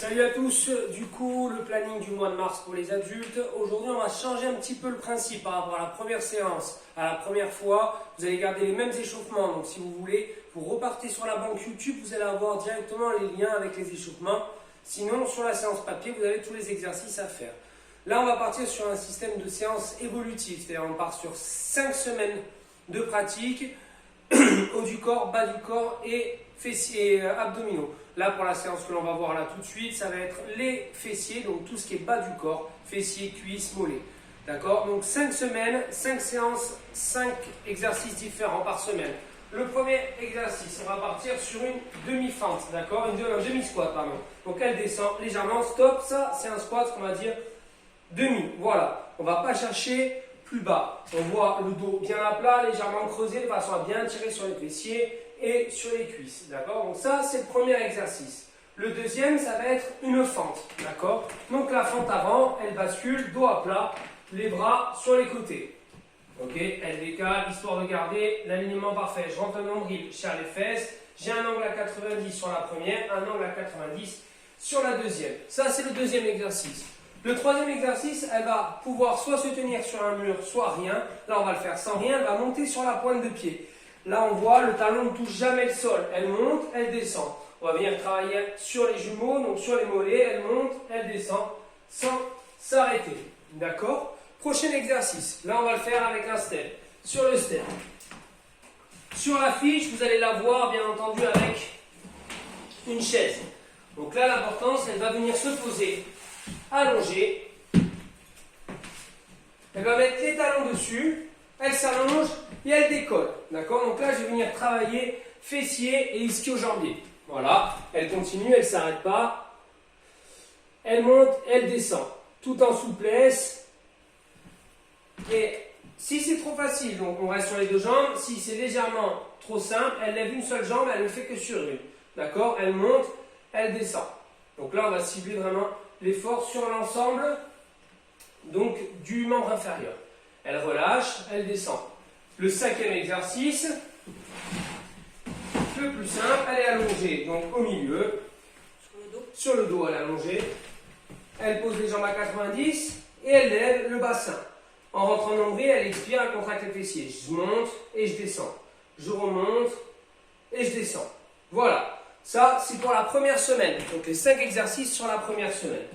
Salut à tous, du coup le planning du mois de mars pour les adultes. Aujourd'hui on va changer un petit peu le principe par rapport à la première séance. À la première fois, vous allez garder les mêmes échauffements. Donc si vous voulez, vous repartez sur la banque YouTube, vous allez avoir directement les liens avec les échauffements. Sinon sur la séance papier, vous avez tous les exercices à faire. Là on va partir sur un système de séance évolutive, c'est-à-dire on part sur 5 semaines de pratique, haut du corps, bas du corps et fessiers et abdominaux. Là, pour la séance que l'on va voir là tout de suite, ça va être les fessiers, donc tout ce qui est bas du corps, fessiers, cuisses, mollets. D'accord? Donc 5 semaines, 5 séances, 5 exercices différents par semaine. Le premier exercice, on va partir sur une demi-fente, d'accord? Un demi-squat, pardon. Donc elle descend légèrement, stop, ça c'est un squat qu'on va dire demi. Voilà, on ne va pas chercher plus bas. On voit le dos bien à plat, légèrement creusé, de façon à bien tirer sur les fessiers et sur les cuisses, d'accord? Donc ça, c'est le premier exercice. Le deuxième, ça va être une fente, d'accord? Donc la fente avant, elle bascule, dos à plat, les bras sur les côtés. Ok, elle décale, histoire de garder l'alignement parfait. Je rentre le nombril, je serre les fesses, j'ai un angle à 90 sur la première, un angle à 90 sur la deuxième. Ça, c'est le deuxième exercice. Le troisième exercice, elle va pouvoir soit se tenir sur un mur, soit rien. Là, on va le faire sans rien, elle va monter sur la pointe de pied. Là, on voit, le talon ne touche jamais le sol. Elle monte, elle descend. On va venir travailler sur les jumeaux, donc sur les mollets. Elle monte, elle descend, sans s'arrêter. D'accord? Prochain exercice. Là, on va le faire avec un step. Sur le step. Sur la fiche, vous allez la voir, bien entendu, avec une chaise. Donc là, l'importance, elle va venir se poser, allongée. Elle va mettre les talons dessus. Elle s'allonge et elle décolle. D'accord? Donc là, je vais venir travailler fessiers et ischio-jambiers. Voilà. Elle continue, elle ne s'arrête pas. Elle monte, elle descend. Tout en souplesse. Et si c'est trop facile, donc on reste sur les deux jambes. Si c'est légèrement trop simple, elle lève une seule jambe, elle ne fait que sur une. D'accord? Elle monte, elle descend. Donc là, on va cibler vraiment l'effort sur l'ensemble donc du membre inférieur. Elle relâche, elle descend. Le cinquième exercice, le plus simple, elle est allongée, donc au milieu, sur le dos elle est allongée. Elle pose les jambes à 90 et elle lève le bassin. En rentrant nombril, elle expire, elle contracte les fessiers. Je monte et je descends. Je remonte et je descends. Voilà, ça c'est pour la première semaine. Donc les 5 exercices sur la première semaine.